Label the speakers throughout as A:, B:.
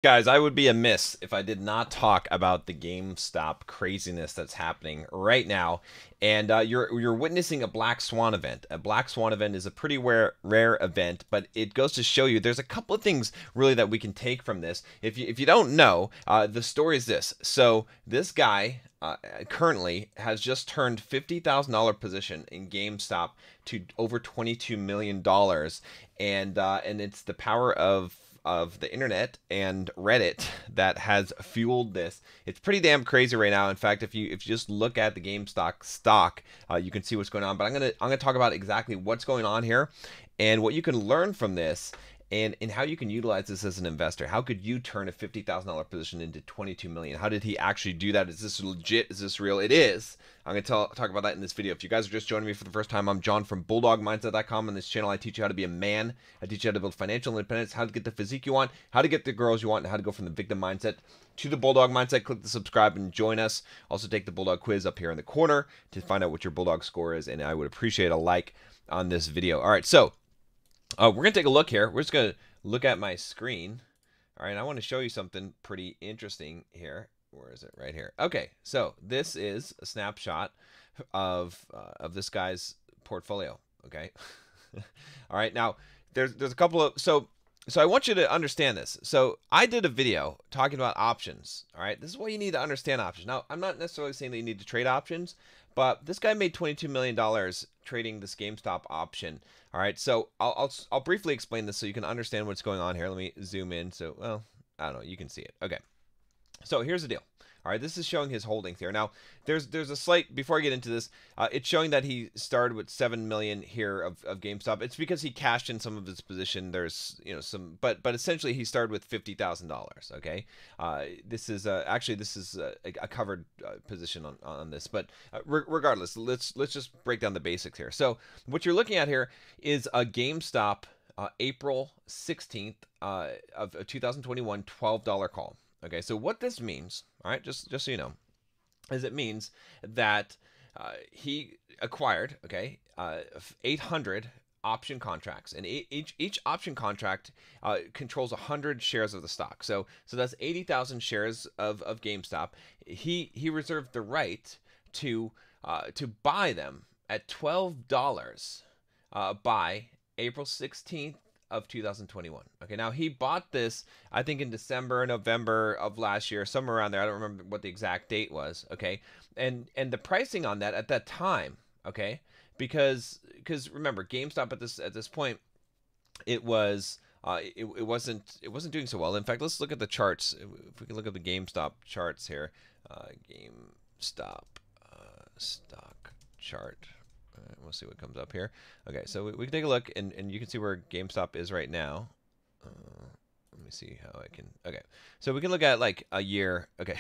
A: Guys, I would be amiss if I did not talk about the GameStop craziness that's happening right now. And you're witnessing a Black Swan event. A Black Swan event is a pretty rare event, but it goes to show you there's a couple of things really that we can take from this. If you don't know, the story is this. So this guy currently has just turned $50,000 position in GameStop to over $22 million, and it's the power of the internet and Reddit that has fueled this. It's pretty damn crazy right now. In fact, if you just look at the GameStop stock, you can see what's going on. But I'm gonna talk about exactly what's going on here and what you can learn from this, and how you can utilize this as an investor. How could you turn a $50,000 position into 22 million? How did he actually do that? Is this legit? Is this real? It is. I'm going to talk about that in this video. If you guys are just joining me for the first time, I'm John from BulldogMindset.com. On this channel, I teach you how to be a man. I teach you how to build financial independence, how to get the physique you want, how to get the girls you want, and how to go from the victim mindset to the Bulldog mindset. Click the subscribe and join us. Also, take the Bulldog quiz up here in the corner to find out what your Bulldog score is, and I would appreciate a like on this video. All right, so we're going to take a look here. We're just going to look at my screen. All right, I want to show you something pretty interesting here. Where is it? Right here. Okay, so this is a snapshot of this guy's portfolio. Okay. All right, now there's a couple of so I want you to understand this. So I did a video talking about options. All right, this is why you need to understand options. Now I'm not necessarily saying that you need to trade options, but this guy made $22 million trading this GameStop option. All right, so I'll briefly explain this so you can understand what's going on here. Let me zoom in. So, well, I don't know, you can see it. Okay, so here's the deal. All right, this is showing his holdings here. Now, there's a slight, before I get into this, it's showing that he started with 7 million here of GameStop. It's because he cashed in some of his position. There's, some, but essentially he started with $50,000. Okay, this is actually this is a covered position on this, but regardless, let's just break down the basics here. So what you're looking at here is a GameStop April 16th of 2021 $12 call. Okay, so what this means, all right, just so you know, is it means that he acquired, okay, 800 option contracts, and each option contract controls 100 shares of the stock. So that's 80,000 shares of GameStop. He reserved the right to buy them at $12 by April 16th of 2021. Okay, now he bought this, I think, in December, November of last year, somewhere around there. I don't remember what the exact date was. Okay, and the pricing on that at that time, okay, because remember, GameStop at this point, it was it wasn't doing so well. In fact, let's look at the charts. If we can look at the GameStop charts here, GameStop stock chart. We'll see what comes up here. Okay, so we can take a look, and you can see where GameStop is right now. Let me see how I can. Okay, so we can look at like a year. Okay,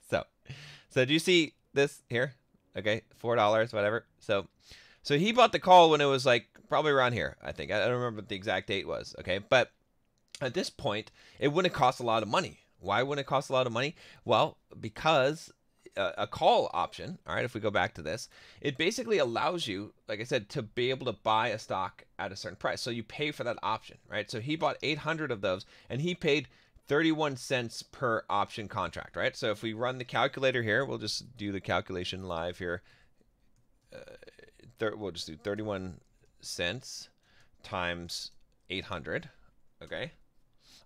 A: so do you see this here? Okay, $4, whatever. So he bought the call when it was like probably around here. I think I don't remember what the exact date was. Okay, but at this point, it wouldn't cost a lot of money. Why wouldn't it cost a lot of money? Well, because a call option, all right, if we go back to this, it basically allows you, like I said, to be able to buy a stock at a certain price. So you pay for that option, right? So he bought 800 of those, and he paid 31 cents per option contract, right? So if we run the calculator here, we'll just do the calculation live here. We'll just do 31 cents times 800, okay?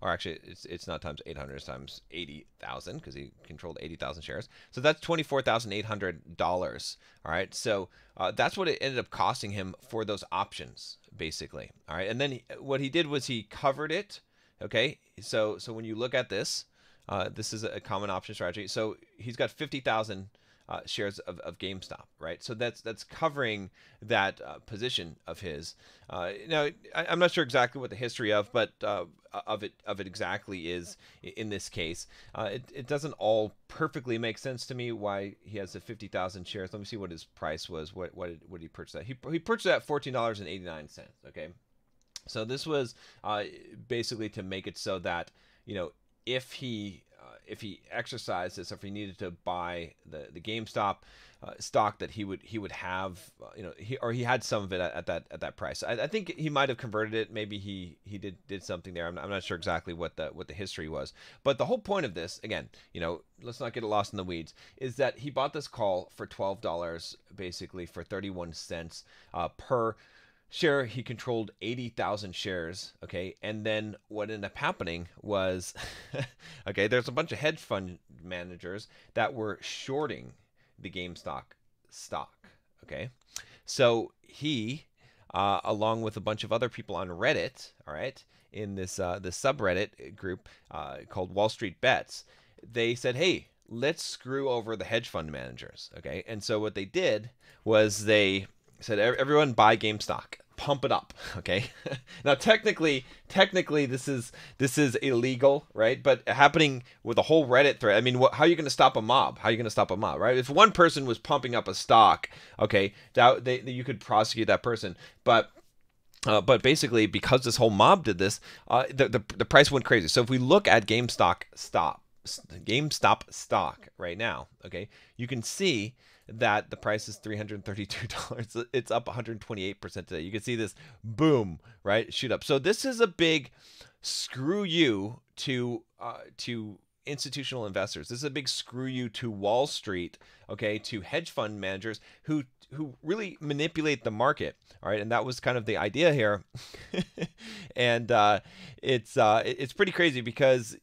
A: Or actually, it's not times 800, it's times 80,000 because he controlled 80,000 shares. So that's $24,800. All right, so that's what it ended up costing him for those options, basically. All right, and then what he did was he covered it. Okay, so when you look at this, this is a common option strategy. So he's got 50,000 shares of GameStop, right? So that's covering that position of his. Now I'm not sure exactly what the history of, but of it exactly is in this case. It doesn't all perfectly make sense to me why he has the 50,000 shares. Let me see what his price was. What did he purchase that? He purchased that at $14.89. Okay, so this was basically to make it so that if he if he exercised this, if he needed to buy the GameStop stock, that he would have, he had some of it at that price. I think he might have converted it. Maybe he did something there. I'm not sure exactly what the history was. But the whole point of this, again, let's not get lost in the weeds, is that he bought this call for $12, basically for 31 cents per share. He controlled 80,000 shares. Okay. And then what ended up happening was, okay, there's a bunch of hedge fund managers that were shorting the GameStop stock. Okay. So he, along with a bunch of other people on Reddit, all right, in this subreddit group called Wall Street Bets, they said, hey, let's screw over the hedge fund managers. Okay. And so what they did was they said, everyone buy GameStop, pump it up. Okay. Now, technically, this is illegal, right? But happening with a whole Reddit thread. I mean, how are you going to stop a mob? How are you going to stop a mob, right? If one person was pumping up a stock, okay, you could prosecute that person. But basically, because this whole mob did this, the price went crazy. So if we look at GameStop stock right now, okay, you can see that the price is $332. It's up 128% today. You can see this boom, right, shoot up. So this is a big screw you to institutional investors. This is a big screw you to Wall Street, okay, to hedge fund managers who really manipulate the market. All right, and that was kind of the idea here. And it's pretty crazy because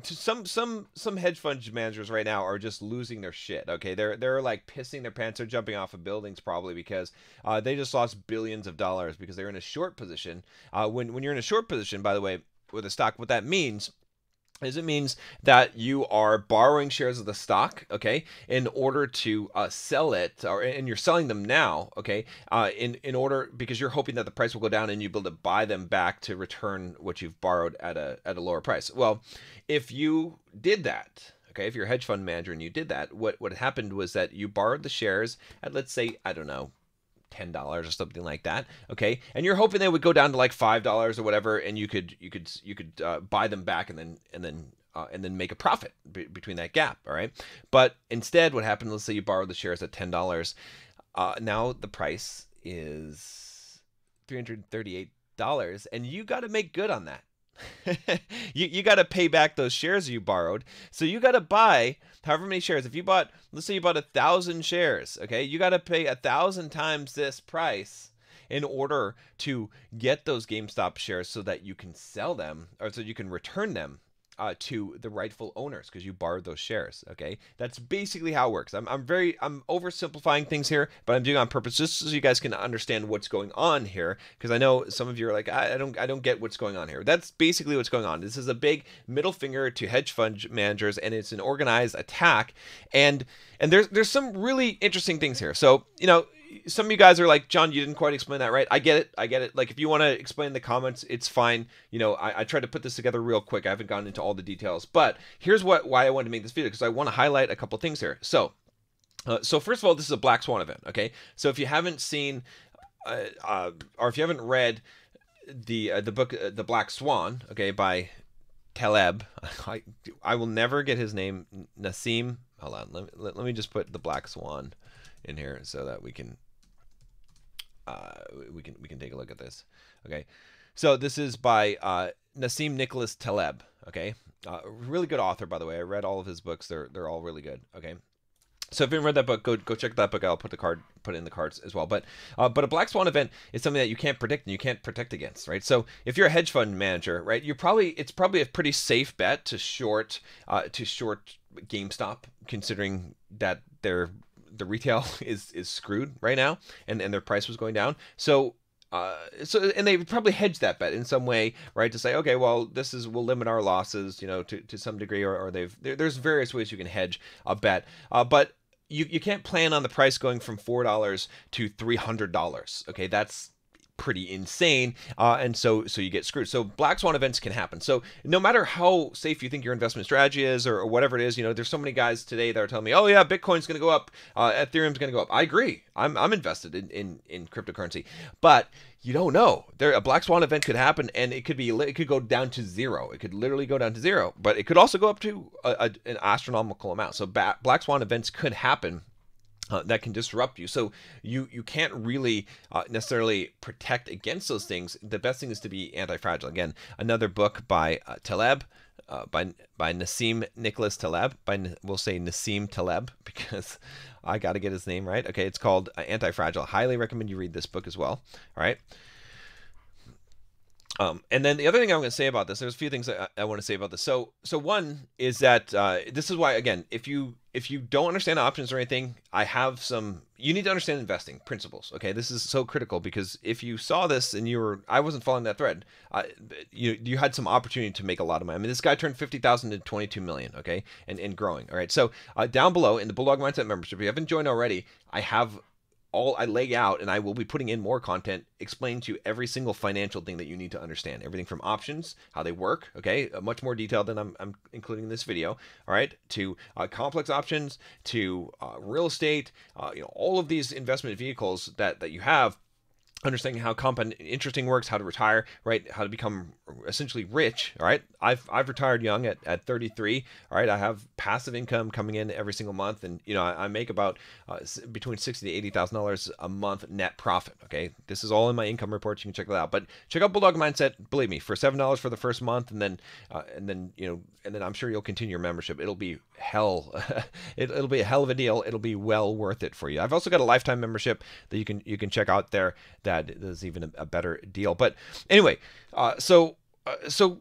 A: some hedge fund managers right now are just losing their shit. Okay, they're like pissing their pants. They're jumping off of buildings probably because they just lost billions of dollars because they're in a short position. When you're in a short position, by the way, with a stock, what that means is it means that you are borrowing shares of the stock, okay, in order to sell it, and you're selling them now, okay, in order, because you're hoping that the price will go down and you'll be able to buy them back to return what you've borrowed at a lower price. Well, if you did that, okay, if you're a hedge fund manager and you did that, what happened was that you borrowed the shares at, let's say, I don't know, $10 or something like that, okay, and you're hoping they would go down to like $5 or whatever, and you could buy them back and then make a profit between that gap. All right, but instead, what happened? Let's say you borrowed the shares at $10. Now the price is $338, and you got to make good on that. you got to pay back those shares you borrowed. So you got to buy however many shares. If you bought, let's say you bought 1,000 shares, okay, you got to pay 1,000 times this price in order to get those GameStop shares so that you can sell them, or so you can return them to the rightful owners because you borrowed those shares. Okay, that's basically how it works. I'm oversimplifying things here, but I'm doing it on purpose just so you guys can understand what's going on here, because I know some of you are like, I don't get what's going on here. That's basically what's going on. This is a big middle finger to hedge fund managers, and it's an organized attack. And there's some really interesting things here. So some of you guys are like, John, you didn't quite explain that right. I get it. Like, if you want to explain in the comments, it's fine. I tried to put this together real quick. I haven't gotten into all the details, but here's why I wanted to make this video, because I want to highlight a couple things here. So first of all, this is a black swan event. Okay, so if you haven't seen, or if you haven't read the book The Black Swan, okay, by Taleb, I will never get his name. Nassim. Hold on. Let me just put The Black Swan in here so that we can take a look at this. Okay, so this is by Nassim Nicholas Taleb. Okay, really good author, by the way. I read all of his books. They're all really good. Okay, so if you haven't read that book, go check that book out. I'll put it in the cards as well. But a black swan event is something that you can't predict and you can't protect against, right? So if you're a hedge fund manager, right, it's probably a pretty safe bet to short GameStop, considering that the retail is screwed right now, and their price was going down. So and they would probably hedge that bet in some way, right? To say, okay, well, we'll limit our losses, to some degree, or there's various ways you can hedge a bet, but you can't plan on the price going from $4 to $300. Okay, that's pretty insane, and so you get screwed. So black swan events can happen. So no matter how safe you think your investment strategy is, or whatever it is, there's so many guys today that are telling me, oh yeah, Bitcoin's going to go up, Ethereum's going to go up. I agree. I'm invested in cryptocurrency, but you don't know. A black swan event could happen, and it could go down to zero. It could literally go down to zero, but it could also go up to an astronomical amount. So black swan events could happen. That can disrupt you. So you can't really necessarily protect against those things. The best thing is to be anti-fragile. Again, another book by Taleb, by Nassim Nicholas Taleb. We'll say Nassim Taleb because I got to get his name right. Okay, it's called Anti-Fragile. Highly recommend you read this book as well. All right. And then the other thing I'm going to say about this, there's a few things I want to say about this. So one is that this is why, again, if you don't understand options or anything, you need to understand investing principles. Okay, this is so critical because if you saw this and I wasn't following that thread, you had some opportunity to make a lot of money. I mean, this guy turned 50,000 to 22 million. Okay, and growing. All right, so down below in the Bulldog Mindset membership, if you haven't joined already, I lay out, and I will be putting in more content explaining to you every single financial thing that you need to understand. Everything from options, how they work, okay, much more detailed than I'm including in this video, all right, to complex options, to real estate, all of these investment vehicles that you have. Understanding how compound interesting works, how to retire, right? How to become essentially rich, all right? I've retired young at 33, all right? I have passive income coming in every single month, and I make about between $60,000 to $80,000 a month net profit. Okay, this is all in my income report. You can check that out. But check out Bulldog Mindset. Believe me, for $7 for the first month, and then I'm sure you'll continue your membership. It'll be hell. It'll be a hell of a deal. It'll be well worth it for you. I've also got a lifetime membership that you can check out there. That is even a better deal. But anyway, so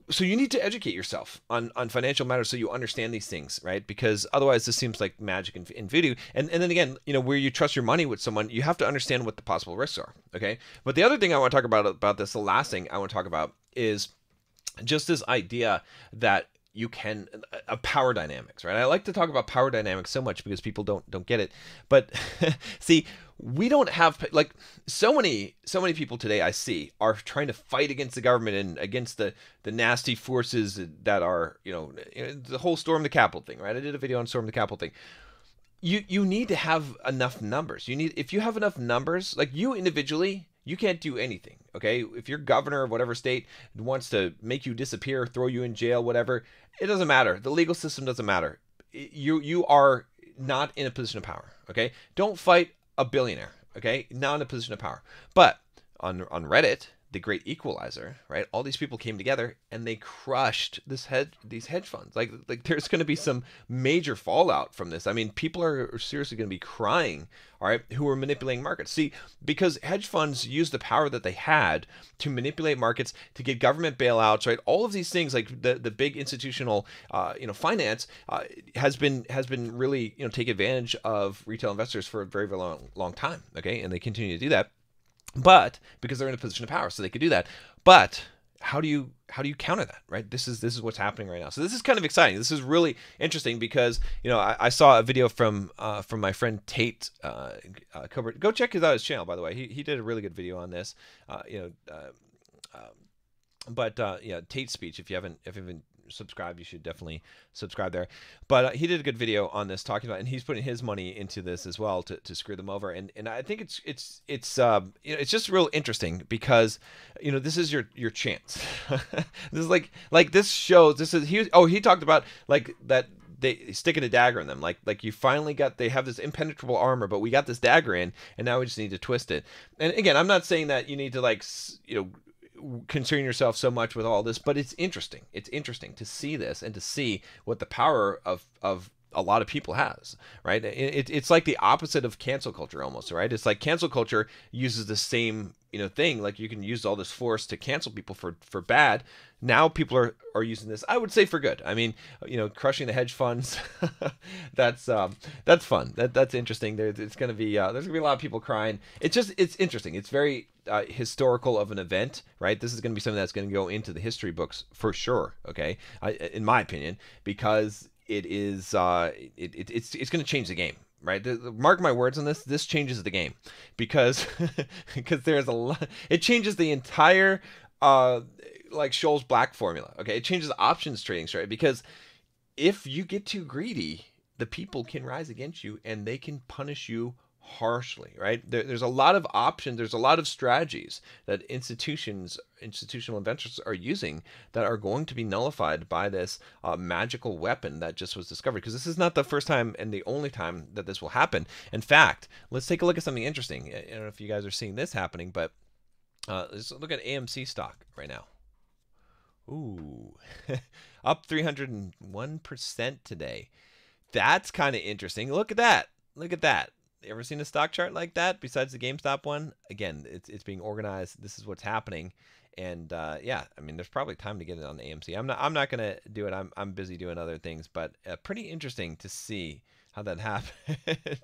A: you need to educate yourself on financial matters so you understand these things, right? Because otherwise this seems like magic and voodoo. And then again, where you trust your money with someone, you have to understand what the possible risks are, okay? But the other thing I want to talk about this, the last thing I want to talk about is just this idea that you can power dynamics, right? I like to talk about power dynamics so much because people don't get it. But see, we don't have so many people today I see are trying to fight against the government and against the nasty forces that are, the whole storm the Capitol thing, right? I did a video on storm the Capitol thing. You need to have enough numbers. If you have enough numbers, like you individually, you can't do anything, okay? If your governor of whatever state wants to make you disappear, throw you in jail, whatever, it doesn't matter. The legal system doesn't matter. You are not in a position of power, okay? Don't fight a billionaire, okay? Not in a position of power. But on Reddit, the great equalizer, right? All these people came together and they crushed these hedge funds. Like there's going to be some major fallout from this. I mean, people are seriously going to be crying, all right, who are manipulating markets. See, because hedge funds use the power that they had to manipulate markets, to get government bailouts, right? All of these things, like the big institutional, finance has been really, take advantage of retail investors for a very, very long time, okay? And they continue to do that. But because they're in a position of power, so they could do that. But how do you counter that, right? This is what's happening right now. So this is kind of exciting. This is really interesting because I saw a video from my friend Tate. Go check out his channel, by the way. He did a really good video on this. Tate's speech. If you haven't subscribed, you should definitely subscribe there. But he did a good video on this talking about, and he's putting his money into this as well to screw them over. And I think it's just real interesting because this is your chance. This is like this shows he talked about like that. They sticking a dagger in them, like you finally they have this impenetrable armor, but we got this dagger in, and now we just need to twist it. And again, I'm not saying that you need to concern yourself so much with all this, but it's interesting. It's interesting to see this and to see what the power of a lot of people has, right? It's like the opposite of cancel culture almost, right? It's like cancel culture uses the same thing. Like you can use all this force to cancel people for bad. Now people are using this, I would say, for good. I mean, crushing the hedge funds, that's fun. That's interesting. There's gonna be a lot of people crying. It's interesting. It's very historical of an event, right? This is gonna be something that's gonna go into the history books for sure. Okay, in my opinion, because it is it's going to change the game. right? Mark my words on this. This changes the game because because there's a lot. It changes the entire like Scholl's black formula. Okay, it changes the options trading strategy because if you get too greedy, the people can rise against you and they can punish you harshly, right? There's a lot of options. There's a lot of strategies that institutional investors are using that are going to be nullified by this magical weapon that just was discovered. Because this is not the first time and the only time that this will happen. In fact, let's take a look at something interesting. I don't know if you guys are seeing this happening, but let's look at AMC stock right now. Ooh, up 301% today. That's kind of interesting. Look at that. Look at that. Ever seen a stock chart like that besides the GameStop one? Again, it's being organized. This is what's happening. And yeah, I mean, there's probably time to get it on AMC. I'm not going to do it. I'm busy doing other things, but pretty interesting to see how that happened.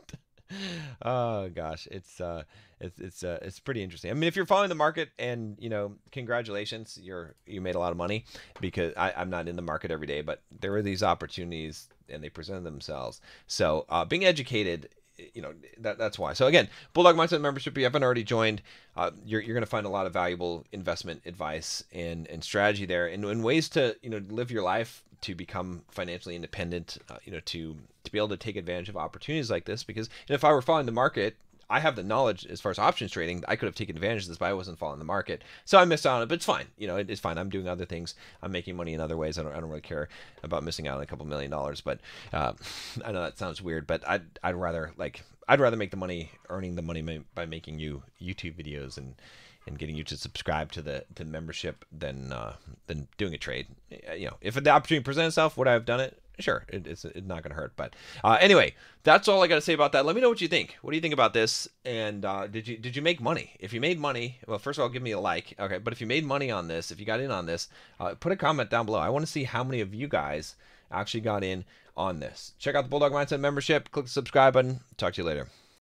A: Oh gosh, it's pretty interesting. I mean, if you're following the market, and you know, congratulations, you made a lot of money, because I'm not in the market every day, but there are these opportunities and they present themselves. So being educated, you know, that's why. So again, Bulldog Mindset membership, if you haven't already joined, you're going to find a lot of valuable investment advice and strategy there, and ways to, you know, live your life to become financially independent, you know, to be able to take advantage of opportunities like this. Because, you know, if I were following the market, I have the knowledge as far as options trading. I could have taken advantage of this, but I wasn't following the market, so I missed out on it. But it's fine, you know, it's fine. I'm doing other things. I'm making money in other ways. I don't really care about missing out on a couple $1 million. But I know that sounds weird, but I'd rather make the money, earning the money by making you YouTube videos and getting you to subscribe to the membership than doing a trade. You know, if the opportunity presents itself, would I have done it? Sure, it's not going to hurt. But anyway, that's all I got to say about that. Let me know what you think. What do you think about this? And did you make money? If you made money, well, first of all, give me a like. Okay, but if you made money on this, if you got in on this, put a comment down below. I want to see how many of you guys actually got in on this. Check out the Bulldog Mindset membership. Click the subscribe button. Talk to you later.